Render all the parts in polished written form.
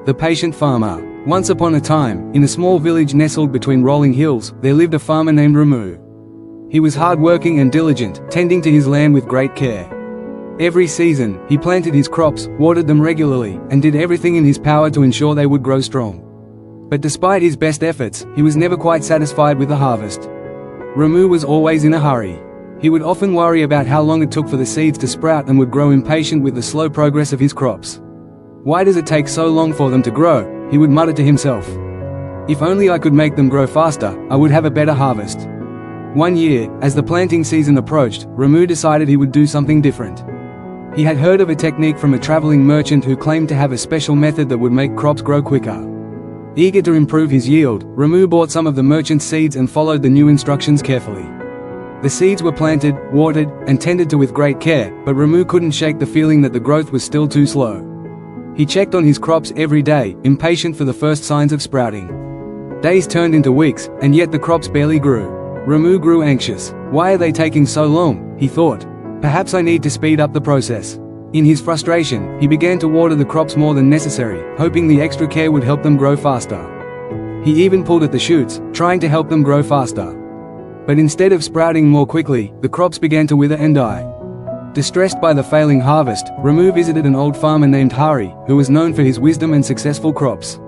The Patient Farmer. Once upon a time, in a small village nestled between rolling hills, there lived a farmer named Ramu. He was hard-working and diligent, tending to his land with great care. Every season, he planted his crops, watered them regularly, and did everything in his power to ensure they would grow strong. But despite his best efforts, he was never quite satisfied with the harvest. Ramu was always in a hurry. He would often worry about how long it took for the seeds to sprout and would grow impatient with the slow progress of his crops. "Why does it take so long for them to grow?" he would mutter to himself. "If only I could make them grow faster, I would have a better harvest." One year, as the planting season approached, Ramu decided he would do something different. He had heard of a technique from a traveling merchant who claimed to have a special method that would make crops grow quicker. Eager to improve his yield, Ramu bought some of the merchant's seeds and followed the new instructions carefully. The seeds were planted, watered, and tended to with great care, but Ramu couldn't shake the feeling that the growth was still too slow. He checked on his crops every day, impatient for the first signs of sprouting. Days turned into weeks, and yet the crops barely grew. Ramu grew anxious. "Why are they taking so long?" he thought. "Perhaps I need to speed up the process." In his frustration, he began to water the crops more than necessary, hoping the extra care would help them grow faster. He even pulled at the shoots, trying to help them grow faster. But instead of sprouting more quickly, the crops began to wither and die. Distressed by the failing harvest, Ramu visited an old farmer named Hari, who was known for his wisdom and successful crops.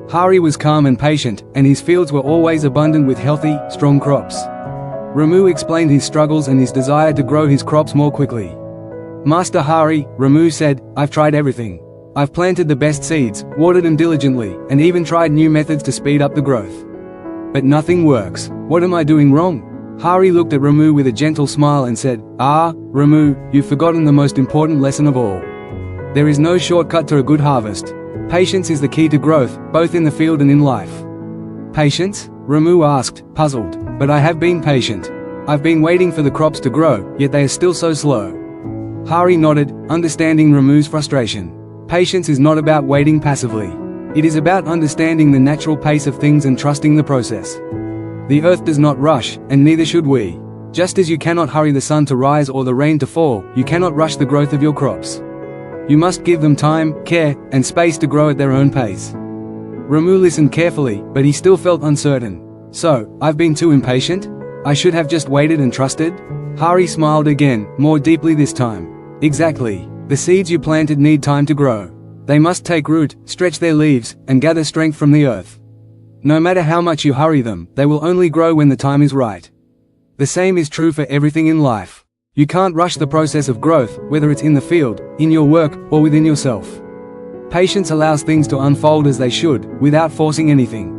Hari was calm and patient, and his fields were always abundant with healthy, strong crops. Ramu explained his struggles and his desire to grow his crops more quickly. "Master Hari," Ramu said, "I've tried everything. I've planted the best seeds, watered them diligently, and even tried new methods to speed up the growth. But nothing works. What am I doing wrong?" Hari looked at Ramu with a gentle smile and said, "Ah, Ramu, you've forgotten the most important lesson of all. There is no shortcut to a good harvest. Patience is the key to growth, both in the field and in life." "Patience?" Ramu asked, puzzled. "But I have been patient. I've been waiting for the crops to grow, yet they are still so slow." Hari nodded, understanding Ramu's frustration. Patience is not about waiting passively. It is about understanding the natural pace of things and trusting the process. The earth does not rush, and neither should we. Just as you cannot hurry the sun to rise or the rain to fall, you cannot rush the growth of your crops. You must give them time, care, and space to grow at their own pace. Ramu listened carefully, but he still felt uncertain. "So, I've been too impatient? I should have just waited and trusted?" Hari smiled again, more deeply this time. "Exactly. The seeds you planted need time to grow. They must take root, stretch their leaves, and gather strength from the earth. No matter how much you hurry them, they will only grow when the time is right. The same is true for everything in life. You can't rush the process of growth, whether it's in the field, in your work, or within yourself. Patience allows things to unfold as they should, without forcing anything."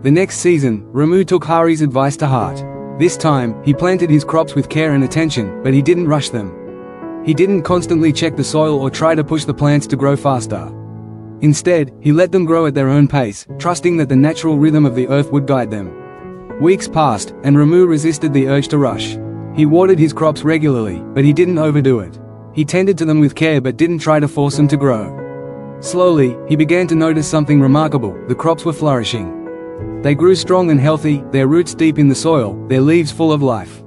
The next season, Ramu took Hari's advice to heart. This time, he planted his crops with care and attention, but he didn't rush them. He didn't constantly check the soil or try to push the plants to grow faster. Instead, he let them grow at their own pace, trusting that the natural rhythm of the earth would guide them. Weeks passed, and Ramu resisted the urge to rush. He watered his crops regularly, but he didn't overdo it. He tended to them with care but didn't try to force them to grow. Slowly, he began to notice something remarkable: the crops were flourishing. They grew strong and healthy, their roots deep in the soil, their leaves full of life.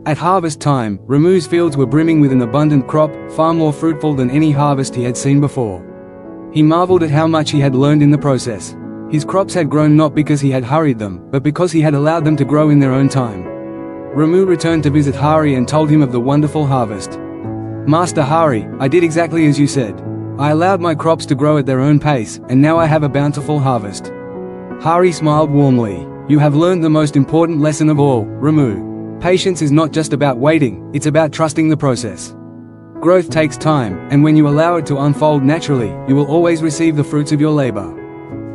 At harvest time, Ramu's fields were brimming with an abundant crop, far more fruitful than any harvest he had seen before. He marveled at how much he had learned in the process. His crops had grown not because he had hurried them, but because he had allowed them to grow in their own time. Ramu returned to visit Hari and told him of the wonderful harvest. "Master Hari, I did exactly as you said. I allowed my crops to grow at their own pace, and now I have a bountiful harvest." Hari smiled warmly. "You have learned the most important lesson of all, Ramu. Patience is not just about waiting, it's about trusting the process. Growth takes time, and when you allow it to unfold naturally, you will always receive the fruits of your labor."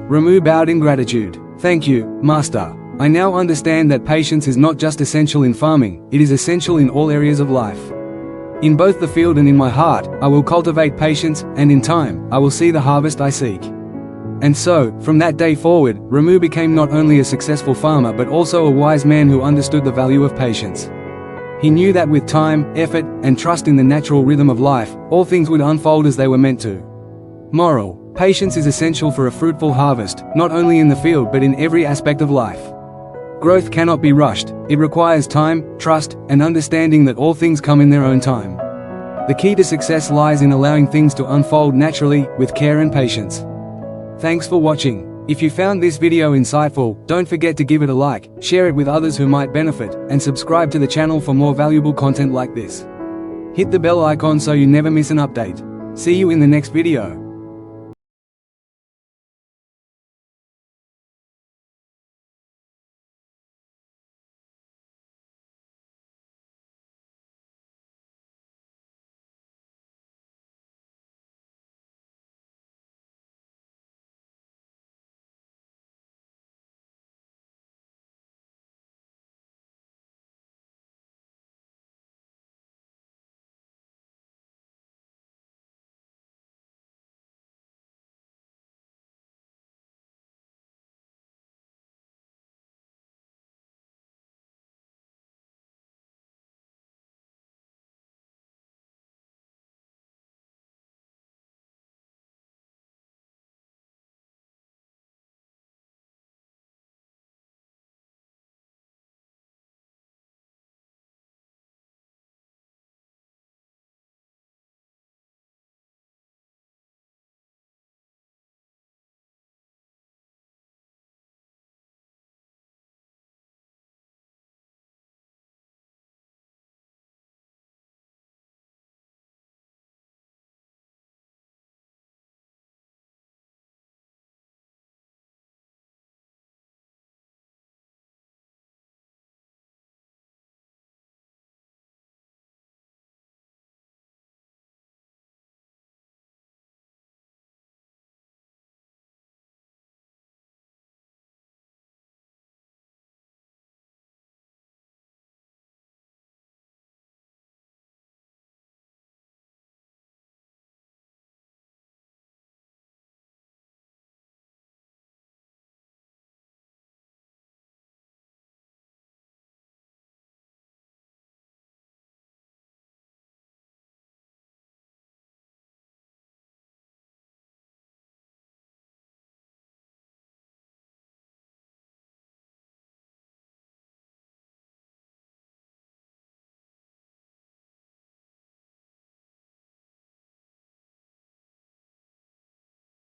Ramu bowed in gratitude. "Thank you, Master. I now understand that patience is not just essential in farming, it is essential in all areas of life. In both the field and in my heart, I will cultivate patience, and in time, I will see the harvest I seek." And so, from that day forward, Ramu became not only a successful farmer but also a wise man who understood the value of patience. He knew that with time, effort, and trust in the natural rhythm of life, all things would unfold as they were meant to. Moral: patience is essential for a fruitful harvest, not only in the field but in every aspect of life. Growth cannot be rushed, it requires time, trust, and understanding that all things come in their own time. The key to success lies in allowing things to unfold naturally, with care and patience. Thanks for watching. If you found this video insightful, don't forget to give it a like, share it with others who might benefit, and subscribe to the channel for more valuable content like this. Hit the bell icon so you never miss an update. See you in the next video.